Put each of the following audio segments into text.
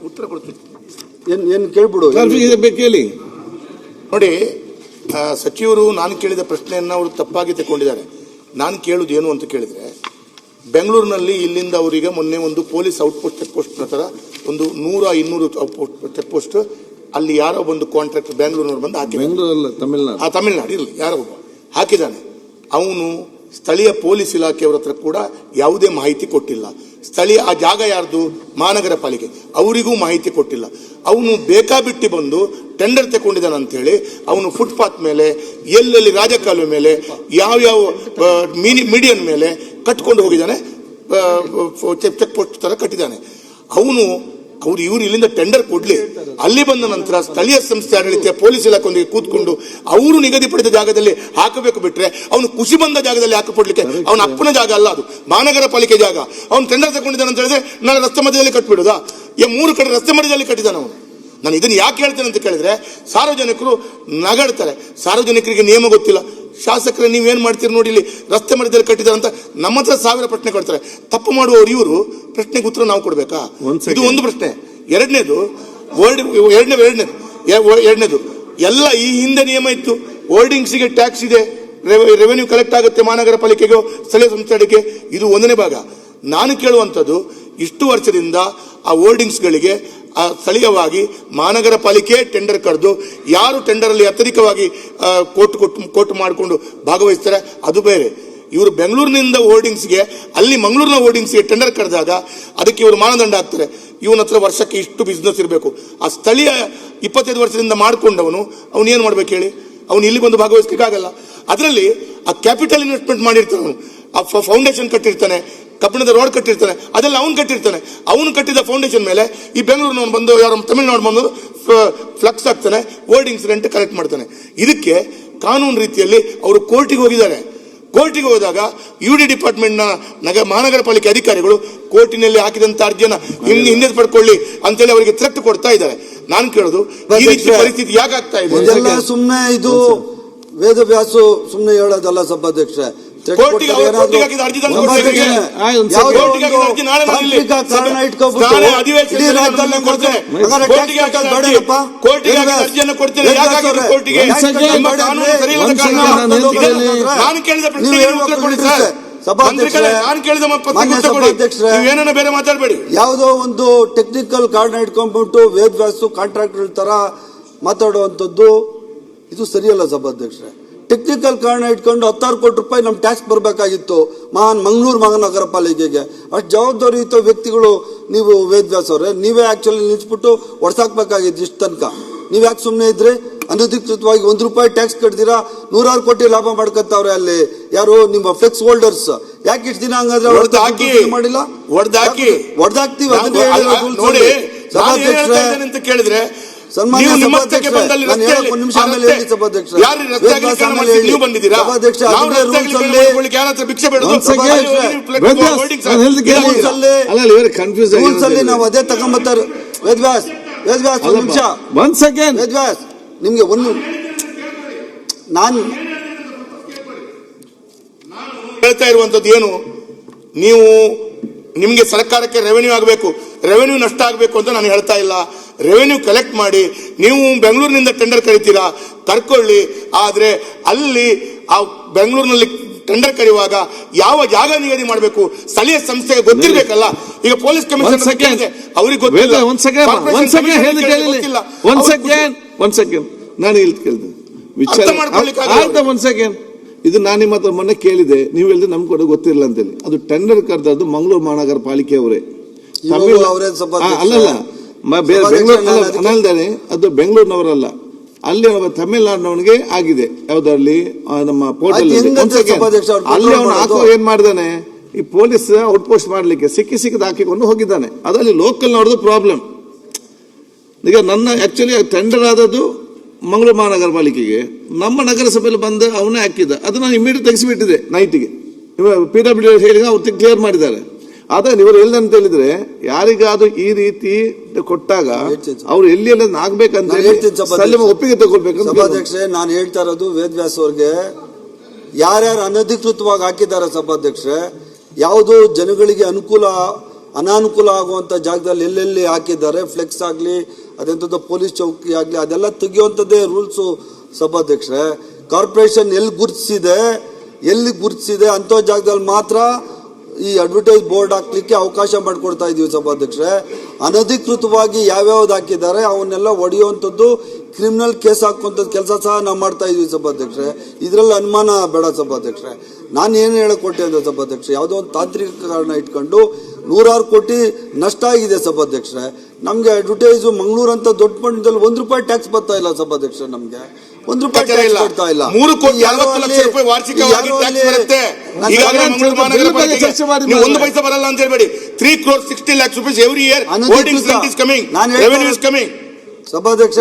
ಉತ್ತರ ಕೊಡ್ತೀನಿ. ಏನು ಕೇಳ್ಬಿಡು ಕೇಳಿ ನೋಡಿ. ಸಚಿವರು ನಾನು ಕೇಳಿದ ಪ್ರಶ್ನೆಯನ್ನು ಅವರು ತಪ್ಪಾಗಿ ತಗೊಂಡಿದ್ದಾರೆ. ನಾನು ಕೇಳುವುದು ಏನು ಅಂತ ಕೇಳಿದ್ರೆ, ಬೆಂಗಳೂರಿನಲ್ಲಿ ಇಲ್ಲಿಂದ ಅವರಿಗೆ ಮೊನ್ನೆ ಒಂದು ಪೊಲೀಸ್ ಔಟ್ಪೋಸ್ಟ್ ಚೆಕ್ ಪೋಸ್ಟ್ ಹತ್ರ ಒಂದು 100-200 ಚೆಕ್ ಪೋಸ್ಟ್ ಅಲ್ಲಿ ಯಾರೋ ಒಂದು ಕಾಂಟ್ರಾಕ್ಟರ್ ಬೆಂಗಳೂರಿನವ್ರು ಬಂದು ಹಾಕಿದ್ದಾರೆ. ತಮಿಳ್ನಾಡು ಇರಲಿ ಯಾರೋ ಒಬ್ಬ ಹಾಕಿದ್ದಾನೆ. ಅವನು ಸ್ಥಳೀಯ ಪೊಲೀಸ್ ಇಲಾಖೆಯವರ ಹತ್ರ ಕೂಡ ಯಾವುದೇ ಮಾಹಿತಿ ಕೊಟ್ಟಿಲ್ಲ. ಸ್ಥಳೀಯ ಆ ಜಾಗ ಯಾರ್ದು, ಮಹಾನಗರ ಪಾಲಿಕೆ, ಅವರಿಗೂ ಮಾಹಿತಿ ಕೊಟ್ಟಿಲ್ಲ. ಅವನು ಬೇಕಾಬಿಟ್ಟಿ ಬಂದು ಟೆಂಡರ್ ತಗೊಂಡಿದ್ದಾನೆ ಅಂತೇಳಿ ಅವನು ಫುಟ್ಪಾತ್ ಮೇಲೆ, ಎಲ್ಲೆಲ್ಲಿ ರಾಜಕಾಲುವೆ ಮೇಲೆ, ಯಾವ್ಯಾವ ಮೀಡಿಯನ್ ಮೇಲೆ ಕಟ್ಕೊಂಡು ಹೋಗಿದ್ದಾನೆ. ಚೆಕ್ ಪೋಸ್ಟ್ ತರ ಕಟ್ಟಿದ್ದಾನೆ. ಇವರು ಇಲ್ಲಿಂದ ಟೆಂಡರ್ ಕೊಡ್ಲಿ, ಅಲ್ಲಿ ಬಂದ ನಂತರ ಸ್ಥಳೀಯ ಸಂಸ್ಥೆ ಆಡಳಿತ ಪೊಲೀಸ್ ಇಲಾಖೆಯೊಂದಿಗೆ ಕೂತ್ಕೊಂಡು ಅವರು ನಿಗದಿಪಡಿಸಿದ ಜಾಗದಲ್ಲಿ ಹಾಕಬೇಕು. ಬಿಟ್ರೆ ಅವನು ಖುಷಿ ಬಂದ ಜಾಗದಲ್ಲಿ ಹಾಕಿಕೊಡ್ಲಿಕ್ಕೆ ಅವನ ಅಪ್ಪನ ಜಾಗ ಅಲ್ಲ, ಅದು ಮಹಾನಗರ ಪಾಲಿಕೆ ಜಾಗ. ಅವನು ಟೆಂಡರ್ ತಗೊಂಡಿದ್ದಾನೆ ಅಂತ ಹೇಳಿದ್ರೆ ನಾಳೆ ರಸ್ತೆ ಮಧ್ಯದಲ್ಲಿ ಕಟ್ಬಿಡೋದಾ? 3 ಕಡೆ ರಸ್ತೆ ಮಧ್ಯದಲ್ಲಿ ಕಟ್ಟಿದ್ದಾನೆ ಅವನು. ನಾನು ಇದನ್ನು ಯಾಕೆ ಹೇಳ್ತೇನೆ ಅಂತ ಕೇಳಿದ್ರೆ, ಸಾರ್ವಜನಿಕರು ನಗಾಡ್ತಾರೆ. ಸಾರ್ವಜನಿಕರಿಗೆ ನಿಯಮ ಗೊತ್ತಿಲ್ಲ. ಶಾಸಕರೇ ನೀವೇನ್ ಮಾಡ್ತೀರಿ ನೋಡಿ, ಇಲ್ಲಿ ರಸ್ತೆ ಮಧ್ಯದಲ್ಲಿ ಕಟ್ಟಿದ್ದಾರೆ ಅಂತ ನಮ್ಮ ಹತ್ರ 1000 ಪ್ರಶ್ನೆ ಕೊಡ್ತಾರೆ. ತಪ್ಪು ಮಾಡುವವರು ಇವರು, ಪ್ರಶ್ನೆಗೆ ಉತ್ತರ ನಾವು ಕೊಡ್ಬೇಕಾ? ಇದು ಒಂದು ಪ್ರಶ್ನೆ. ಎರಡನೇದು ಎಲ್ಲ ಈ ಹಿಂದೆ ನಿಯಮ ಇತ್ತು. ಹೋರ್ಡಿಂಗ್ಸ್ಗೆ ಟ್ಯಾಕ್ಸ್ ಇದೆ, ರೆವೆನ್ಯೂ ಕಲೆಕ್ಟ್ ಆಗುತ್ತೆ ಮಹಾನಗರ ಪಾಲಿಕೆಗೆ, ಸ್ಥಳೀಯ ಸಂಸ್ಥೆಗಳಿಗೆ. ಇದು 1ನೇ ಭಾಗ. ನಾನು ಕೇಳುವಂಥದ್ದು, ಇಷ್ಟು ವರ್ಷದಿಂದ ಆ ಹೋರ್ಡಿಂಗ್ಸ್ಗಳಿಗೆ ಸ್ಥಳೀಯವಾಗಿ ಮಹಾನಗರ ಪಾಲಿಕೆ ಟೆಂಡರ್ ಕರೆದು ಯಾರು ಟೆಂಡರ್ ಅಲ್ಲಿ ಅತ್ಯಧಿಕವಾಗಿ ಕೋಟ್ ಮಾಡಿಕೊಂಡು ಭಾಗವಹಿಸ್ತಾರೆ ಅದು ಬೇರೆ. ಇವರು ಬೆಂಗಳೂರಿನಿಂದ ಹೋರ್ಡಿಂಗ್ಸ್ಗೆ, ಅಲ್ಲಿ ಮಂಗಳೂರಿನ ಹೋರ್ಡಿಂಗ್ಸ್ಗೆ ಟೆಂಡರ್ ಕರೆದಾಗ ಅದಕ್ಕೆ ಇವರು ಮಾನದಂಡ ಹಾಕ್ತಾರೆ. ಇವನ ಹತ್ರ ವರ್ಷಕ್ಕೆ ಇಷ್ಟು ಬಿಸ್ನೆಸ್ ಇರಬೇಕು. ಆ ಸ್ಥಳೀಯ 25 ವರ್ಷದಿಂದ ಮಾಡ್ಕೊಂಡವನು ಏನು ಮಾಡ್ಬೇಕು ಹೇಳಿ? ಅವನು ಇಲ್ಲಿ ಬಂದು ಭಾಗವಹಿಸಲಿಕ್ಕಾಗಲ್ಲ. ಅದರಲ್ಲಿ ಆ ಕ್ಯಾಪಿಟಲ್ ಇನ್ವೆಸ್ಟ್ಮೆಂಟ್ ಮಾಡಿರ್ತಾನೆ ಅವನು, ಆ ಫೌಂಡೇಶನ್ ಕಟ್ಟಿರ್ತಾನೆ, ಕಬ್ಬಿಣದ ರೋಡ್ ಕಟ್ಟಿರ್ತಾನೆ, ಅದೆಲ್ಲ ಅವನು ಕಟ್ಟಿರ್ತಾನೆ. ಅವನು ಕಟ್ಟಿದ ಫೌಂಡೇಶನ್ ಮೇಲೆ ಈ ಬೆಂಗಳೂರಿನವನು ಬಂದು, ಯಾರು ತಮಿಳುನಾಡು ಬಂದು ಫ್ಲಕ್ಸ್ ಹಾಕ್ತಾನೆ, ಹೋರ್ಡಿಂಗ್ಸ್ ರೆಂಟ್ ಕಲೆಕ್ಟ್ ಮಾಡ್ತಾನೆ. ಇದಕ್ಕೆ ಕಾನೂನು ರೀತಿಯಲ್ಲಿ ಅವರು ಕೋರ್ಟಿಗೆ ಹೋಗಿದ್ದಾರೆ. ಕೋರ್ಟಿಗೆ ಹೋದಾಗ UD ಡಿಪಾರ್ಟ್ಮೆಂಟ್ನ ಮಹಾನಗರ ಪಾಲಿಕೆ ಅಧಿಕಾರಿಗಳು ಕೋರ್ಟಿನಲ್ಲಿ ಹಾಕಿದಂತ ಅರ್ಜಿಯನ್ನು ಹಿಂದೆ ಪಡ್ಕೊಳ್ಳಿ ಅಂತೇಳಿ ಅವರಿಗೆ ಥ್ರೆಟ್ ಕೊಡ್ತಾ ಇದ್ದಾರೆ. ನಾನು ಕೇಳೋದು, ಈ ರೀತಿ ಪರಿಸ್ಥಿತಿ ಯಾಕಾಗ್ತಾ ಇದೆ? ಸುಮ್ಮನೆ ಇದು ವೇದವ್ಯಾಸು ಸುಮ್ಮನೆ ಹೇಳೋದಲ್ಲ ಸಭಾಧ್ಯಕ್ಷ. ಬೇರೆ ಮಾತಾಡಬೇಡಿ. ಯಾವುದೋ ಒಂದು ಟೆಕ್ನಿಕಲ್ ಕಾರಣ ಇಟ್ಕೊಂಡ್ಬಿಟ್ಟು ವೇದವ್ಯಾಸು ಕಾಂಟ್ರಾಕ್ಟರ್ ತರ ಮಾತಾಡುವಂಥದ್ದು ಇದು ಸರಿಯಲ್ಲ ಸಭಾಧ್ಯಕ್ಷರೇ. ಟೆಕ್ನಿಕಲ್ ಕಾರಣ ಇಟ್ಕೊಂಡು 16 ಕೋಟಿ ರೂಪಾಯಿ ನಮ್ಮ ಟ್ಯಾಕ್ಸ್ ಬರಬೇಕಾಗಿತ್ತು ಮಂಗಳೂರು ಮಹಾನಗರ ಪಾಲಿಕೆಗೆ. ಅಷ್ಟು ಜವಾಬ್ದಾರಿಯುತ ವ್ಯಕ್ತಿಗಳು ನೀವು ವೇದವ್ಯಾಸ ಅವರೇ, ನೀವೇ ಆಕ್ಚುಲಿ ನಿಲ್ಸ್ಬಿಟ್ಟು ಹೊಡ್ಸಾಕ್ಬೇಕಾಗಿತ್ತು ಇಷ್ಟು ತನಕ. ನೀವ್ ಯಾಕೆ ಸುಮ್ಮನೆ ಇದ್ರೆ? ಅನಧಿಕೃತವಾಗಿ 1 ರೂಪಾಯಿ ಟ್ಯಾಕ್ಸ್ ಕಟ್ಟಿದಿರಾ, 100 ಕೋಟಿ ಲಾಭ ಮಾಡ್ಕೊತಾವ್ರೆ ಅಲ್ಲಿ ಯಾರು ನಿಮ್ಮ ಫ್ಲೆಕ್ಸ್ ಹೋಲ್ಡರ್ಸ್. ಯಾಕೆ ಇಷ್ಟು ದಿನ ಹಂಗಾದ್ರೆ ಮಾಡಿಲ್ಲ? ಹೊಡೆದಾಕ್ತಿವಿ ಅಂತ ಕೇಳಿದ್ರೆ ನಾವು ಅದೇ ತಗೊಂಬತ್ತಾರೆ. ವೇದವ್ಯಾಸ್ ಒಂದು ನಿಮಿಷ, ವೇದವ್ಯಾಸ್ ನಿಮ್ಗೆ ನಾನು ಹೇಳ್ತಾ ಇರುವಂತದ್ದು ಏನು, ನಿಮ್ಗೆ ಸರ್ಕಾರಕ್ಕೆ ರೆವೆನ್ಯೂ ಆಗಬೇಕು, ರೆವೆನ್ಯೂ ನಷ್ಟ ಆಗಬೇಕು ಅಂತ ನಾನು ಹೇಳ್ತಾ ಇಲ್ಲ. ರೆವೆನ್ಯೂ ಕಲೆಕ್ಟ್ ಮಾಡಿ ನೀವು ಬೆಂಗಳೂರಿನಿಂದ ಟೆಂಡರ್ ಕರಿತೀರಾ, ಕರ್ಕೊಳ್ಳಿ. ಆದ್ರೆ ಅಲ್ಲಿ ಆ ಬೆಂಗಳೂರಿನಲ್ಲಿ ಟೆಂಡರ್ ಕರೆಯುವಾಗ ಯಾವ ಜಾಗ ನಿಗದಿ ಮಾಡಬೇಕು ಸ್ಥಳೀಯ ಸಂಸ್ಥೆಗೆ ಗೊತ್ತಿರ್ಬೇಕಲ್ಲ. ಈಗ ಪೊಲೀಸ್ ಕಮಿಷನರ್ ಅವ್ರಿಗೆ ಗೊತ್ತಿಲ್ಲ. ನಾನು ಇದು ನಾನು ನಿಮ್ಮ ಹತ್ರ ಮೊನ್ನೆ ಕೇಳಿದೆ, ನೀವು ಹೇಳಿದ್ರೆ ನಮ್ಗೆ ಕೂಡ ಗೊತ್ತಿರಲ್ಲ ಅಂತೇಳಿ. ಅದು ಟೆಂಡರ್ ಕರೆದದ್ದು ಮಂಗಳೂರು ಮಹಾನಗರ ಪಾಲಿಕೆಯವರೇ, ಅಲ್ಲಲ್ಲ ಬೆಂಗಳೂರು ಅದು ಬೆಂಗಳೂರಿನವರಲ್ಲ, ಅಲ್ಲಿ ತಮಿಳುನಾಡಿನವನಿಗೆ ಆಗಿದೆ. ಯಾವ್ದಲ್ಲಿ ನಮ್ಮ ಪೋರ್ಟಲ್ ಅಲ್ಲಿ ಅವನು ಹಾಕೋ ಏನ್ ಮಾಡಿದಾನೆ, ಈ ಪೊಲೀಸ್ ಔಟ್ ಪೋಸ್ಟ್ ಮಾಡ್ಲಿಕ್ಕೆ ಸಿಕ್ಕಿದ ಹಾಕಿಕೊಂಡು ಹೋಗಿದ್ದಾನೆ. ಅದಲ್ಲಿ ಲೋಕಲ್ ನೋಡೋದು ಪ್ರಾಬ್ಲಮ್. ಈಗ ನನ್ನ ಆಕ್ಚುಲಿ ಟೆಂಡರ್ ಆದದ್ದು ಮಂಗಳೂರು ಮಹಾನಗರ ಪಾಲಿಕೆಗೆ, ನಮ್ಮ ನಗರಸಭೆಯಲ್ಲಿ ಬಂದು ಅವನೇ ಹಾಕಿದ್ದ. ಅದನ್ನ ನಾನು ಇಮಿಡಿಯೇಟ್ ತೆಗೆಸಿಬಿಟ್ಟಿದೆ ನೈಟ್ಗೆ. PWD ಹೇಳಿ ಅವ್ರು ಕ್ಲಿಯರ್ ಮಾಡಿದ್ದಾರೆ. ಆದ್ರೆ ಇವರು ಎಲ್ಲಂತ ಹೇಳಿದ್ರೆ, ಯಾರಿಗಾದ್ರೂ ಈ ರೀತಿ ಕೊಟ್ಟಾಗ ಅವ್ರು ಎಲ್ಲಿ ಆಗ್ಬೇಕಂತ ಒಪ್ಪಿಗೆ ತಗೊಳ್ಬೇಕು. ಸಭಾಧ್ಯಕ್ಷೆ, ನಾನು ಹೇಳ್ತಾ ಇರೋದು ವೇದವ್ಯಾಸ್ ಅವ್ರಿಗೆ ಯಾರ್ಯಾರು ಅನಧಿಕೃತವಾಗಿ ಹಾಕಿದ್ದಾರೆ ಸಭಾಧ್ಯಕ್ಷೆ, ಯಾವುದು ಜನಗಳಿಗೆ ಅನುಕೂಲ ಅನಾನುಕೂಲ ಆಗುವಂಥ ಜಾಗದಲ್ಲಿ ಎಲ್ಲೆಲ್ಲಿ ಹಾಕಿದ್ದಾರೆ ಫ್ಲೆಕ್ಸ್ ಆಗಲಿ ಅದೆಂಥದ್ದು ಪೊಲೀಸ್ ಚೌಕಿ ಆಗಲಿ ಅದೆಲ್ಲ ತೆಗೆಯುವಂಥದ್ದೇ ರೂಲ್ಸು ಸಭಾಧ್ಯಕ್ಷರೇ. ಕಾರ್ಪೊರೇಷನ್ ಎಲ್ಲಿ ಗುರುತಿಸಿದೆ ಅಂಥ ಜಾಗದಲ್ಲಿ ಮಾತ್ರ ಈ ಅಡ್ವರ್ಟೈಸ್ ಬೋರ್ಡ್ ಹಾಕ್ಲಿಕ್ಕೆ ಅವಕಾಶ ಮಾಡಿಕೊಡ್ತಾ ಇದೀವಿ ಸಭಾಧ್ಯಕ್ಷರೇ. ಅನಧಿಕೃತವಾಗಿ ಯಾವ್ಯಾವ್ದು ಹಾಕಿದ್ದಾರೆ ಅವನ್ನೆಲ್ಲ ಒಡೆಯುವಂಥದ್ದು ಕ್ರಿಮಿನಲ್ ಕೇಸ್ ಹಾಕುವಂಥದ್ದು ಕೆಲಸ ಸಹ ನಾವು ಮಾಡ್ತಾ ಇದೀವಿ ಸಭಾಧ್ಯಕ್ಷರೇ. ಇದರಲ್ಲಿ ಅನುಮಾನ ಬೇಡ ಸಭಾಧ್ಯಕ್ಷರೇ. ನಾನು ಏನು ಹೇಳಕೊಟ್ಟೆ ಅಂದ್ರೆ ಸಭಾಧ್ಯಕ್ಷರೇ, ಯಾವುದೋ ಒಂದು ತಾಂತ್ರಿಕ ಕಾರಣ ಇಟ್ಕೊಂಡು 100 ಕೋಟಿ ನಷ್ಟ ಆಗಿದೆ ಸಭಾಧ್ಯಕ್ಷರೇ. ನಮಗೆ ಅಡ್ವರ್ಟೈಸ್ ಮಂಗಳೂರು ಅಂತ ದೊಡ್ಡ ಪಟ್ಟಣದಲ್ಲಿ ₹1 ಟ್ಯಾಕ್ಸ್ ಬರ್ತಾ ಇಲ್ಲ ಸಭಾಧ್ಯಕ್ಷರೇ. ನಮಗೆ ₹1 ಟ್ಯಾಕ್ಸ್ ಬರ್ತಾ ಇಲ್ಲ. 3 ಕೋಟಿ 40 ಲಕ್ಷ ರೂಪಾಯಿ ವಾರ್ಷಿಕವಾಗಿ ಟ್ಯಾಕ್ಸ್ ಬರುತ್ತೆ. ಈಗಾಗಲೇ ಮಂಗಳೂರು ಮಹಾನಗರ ಪಾಲಿಕೆಗೆ ನೀವು 1 ಪೈಸೆ ಬರಲ್ಲ ಅಂತ ಹೇಳ್ಬೇಡಿ. 3 crore 60 lakhs rupees every year holdings rent is coming, revenue is coming. ಸಭಾಧ್ಯಕ್ಷ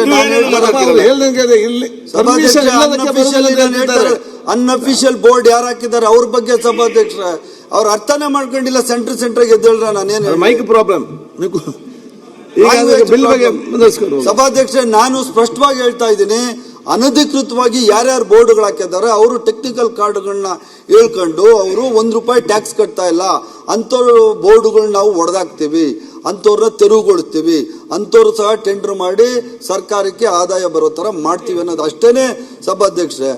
ಅನ್ಅಫಿಷಿಯಲ್ ಬೋರ್ಡ್ ಯಾರು ಹಾಕಿದ್ದಾರೆ ಅವ್ರ ಬಗ್ಗೆ ಸಭಾಧ್ಯಕ್ಷ ಅವ್ರು ಅರ್ಥನೇ ಮಾಡ್ಕೊಂಡಿಲ್ಲ. ಸೆಂಟ್ರಿಗೆ ಎದ್ದೇಳ್ರ ನಾನೇನು ಮೈಕ್ ಪ್ರಾಬ್ಲಮ್ ಸಭಾಧ್ಯಕ್ಷ ನಾನು ಸ್ಪಷ್ಟವಾಗಿ ಹೇಳ್ತಾ ಇದ್ದೀನಿ. ಅನಧಿಕೃತವಾಗಿ ಯಾರ್ಯಾರು ಬೋರ್ಡ್ಗಳು ಹಾಕಿದ್ದಾರೆ ಅವರು ಟೆಕ್ನಿಕಲ್ ಕಾರ್ಡ್ಗಳನ್ನ ಹೇಳ್ಕೊಂಡು ಅವರು ₹1 ಟ್ಯಾಕ್ಸ್ ಕಟ್ತಾ ಇಲ್ಲ. ಅಂಥವ್ರು ಬೋರ್ಡ್ಗಳನ್ನ ನಾವು ಒಡೆದಾಕ್ತೀವಿ, ಅಂಥವ್ರನ್ನ ತೆರವುಗೊಳಿಸ್ತೀವಿ, ಅಂಥವ್ರು ಸಹ ಟೆಂಡರ್ ಮಾಡಿ ಸರ್ಕಾರಕ್ಕೆ ಆದಾಯ ಬರೋ ಥರ ಮಾಡ್ತೀವಿ ಅನ್ನೋದು ಅಷ್ಟೇನೆ ಸಭಾಧ್ಯಕ್ಷರೇ.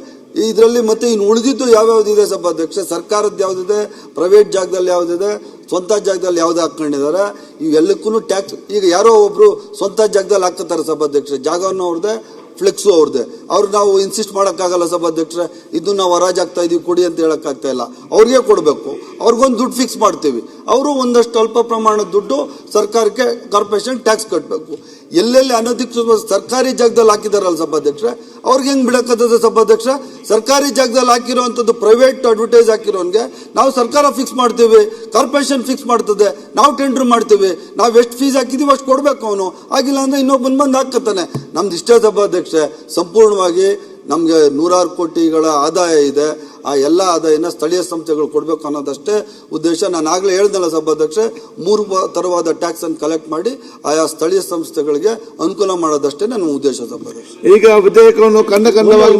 ಇದರಲ್ಲಿ ಮತ್ತೆ ಇನ್ನು ಉಳಿದಿದ್ದು ಯಾವ್ಯಾವ್ದಿದೆ ಸಭಾಧ್ಯಕ್ಷ, ಸರ್ಕಾರದ್ದು ಯಾವುದಿದೆ, ಪ್ರೈವೇಟ್ ಜಾಗದಲ್ಲಿ ಯಾವುದಿದೆ, ಸ್ವಂತ ಜಾಗದಲ್ಲಿ ಯಾವ್ದು ಹಾಕೊಂಡಿದ್ದಾರೆ, ಇವೆಲ್ಲಕ್ಕೂ ಟ್ಯಾಕ್ಸ್. ಈಗ ಯಾರೋ ಒಬ್ರು ಸ್ವಂತ ಜಾಗದಲ್ಲಿ ಹಾಕ್ತಾರೆ ಸಭಾಧ್ಯಕ್ಷ, ಜಾಗವನ್ನು ಅವ್ರದ್ದೇ, ಫ್ಲೆಕ್ಸು ಅವ್ರದ್ದೇ. ಅವ್ರು ನಾವು ಇನ್ಸಿಸ್ಟ್ ಮಾಡೋಕ್ಕಾಗಲ್ಲ ಸಭಾಧ್ಯಕ್ಷರೇ. ಇದು ನಾವು ಹರಾಜಾಗ್ತಾ ಇದೀವಿ ಕೊಡಿ ಅಂತ ಹೇಳೋಕ್ಕಾಗ್ತಾ ಇಲ್ಲ. ಅವ್ರಿಗೆ ಕೊಡಬೇಕು, ಅವ್ರಿಗೊಂದು ದುಡ್ಡು ಫಿಕ್ಸ್ ಮಾಡ್ತೀವಿ, ಅವರು ಒಂದಷ್ಟು ಅಲ್ಪ ಪ್ರಮಾಣದ ದುಡ್ಡು ಸರ್ಕಾರಕ್ಕೆ ಕಾರ್ಪೊರೇಷನ್ ಟ್ಯಾಕ್ಸ್ ಕಟ್ಟಬೇಕು. ಎಲ್ಲೆಲ್ಲಿ ಅನಧಿಕೃತ ಸರ್ಕಾರಿ ಜಾಗದಲ್ಲಿ ಹಾಕಿದಾರಲ್ಲ ಸಭಾಧ್ಯಕ್ಷರೇ, ಅವ್ರಿಗೆ ಹೆಂಗ್ ಬಿಡಕ್ಕದ ಸಭಾಧ್ಯಕ್ಷ? ಸರ್ಕಾರಿ ಜಾಗದಲ್ಲಿ ಹಾಕಿರೋಂಥದ್ದು ಪ್ರೈವೇಟ್ ಅಡ್ವರ್ಟೈಸ್ ಹಾಕಿರೋನ್ಗೆ ನಾವು ಸರ್ಕಾರ ಫಿಕ್ಸ್ ಮಾಡ್ತೀವಿ, ಕಾರ್ಪೊರೇಷನ್ ಫಿಕ್ಸ್ ಮಾಡ್ತದೆ, ನಾವು ಟೆಂಡರ್ ಮಾಡ್ತೀವಿ, ನಾವು ಎಷ್ಟು ಫೀಸ್ ಹಾಕಿದೀವಿ ಅಷ್ಟು ಕೊಡ್ಬೇಕು. ಅವನು ಆಗಿಲ್ಲ ಅಂದ್ರೆ ಇನ್ನೊಬ್ಬ ಬಂದು ಹಾಕತ್ತಾನೆ. ನಮ್ದು ಇಷ್ಟೇ ಸಭಾಧ್ಯಕ್ಷ, ಸಂಪೂರ್ಣವಾಗಿ ನಮಗೆ 100 ಕೋಟಿಗಳ ಆದಾಯ ಇದೆ. ಆ ಎಲ್ಲ ಆದಾಯನ ಸ್ಥಳೀಯ ಸಂಸ್ಥೆಗಳು ಕೊಡಬೇಕು ಅನ್ನೋದಷ್ಟೇ ಉದ್ದೇಶ. ನಾನು ಆಗಲೇ ಹೇಳ್ದಲ್ಲ ಸಭಾಧ್ಯಕ್ಷ, 3 ತರವಾದ ಟ್ಯಾಕ್ಸ್ ಅನ್ನು ಕಲೆಕ್ಟ್ ಮಾಡಿ ಆಯಾ ಸ್ಥಳೀಯ ಸಂಸ್ಥೆಗಳಿಗೆ ಅನುಕೂಲ ಮಾಡೋದಷ್ಟೇ ನನ್ನ ಉದ್ದೇಶ ಸಭಾಧ್ಯಕ್ಷ. ಈಗ ವಿಧೇಯಕವನ್ನು ಖಂಡವಾಗಿ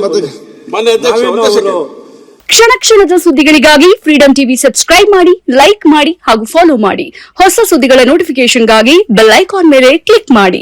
ಕ್ಷಣ ಕ್ಷಣದ ಸುದ್ದಿಗಳಿಗಾಗಿ ಫ್ರೀಡಂ ಟಿವಿ ಸಬ್ಸ್ಕ್ರೈಬ್ ಮಾಡಿ, ಲೈಕ್ ಮಾಡಿ ಹಾಗೂ ಫಾಲೋ ಮಾಡಿ. ಹೊಸ ಸುದ್ದಿಗಳ ನೋಟಿಫಿಕೇಶನ್ಗಾಗಿ ಬೆಲ್ ಐಕಾನ್ ಮೇಲೆ ಕ್ಲಿಕ್ ಮಾಡಿ.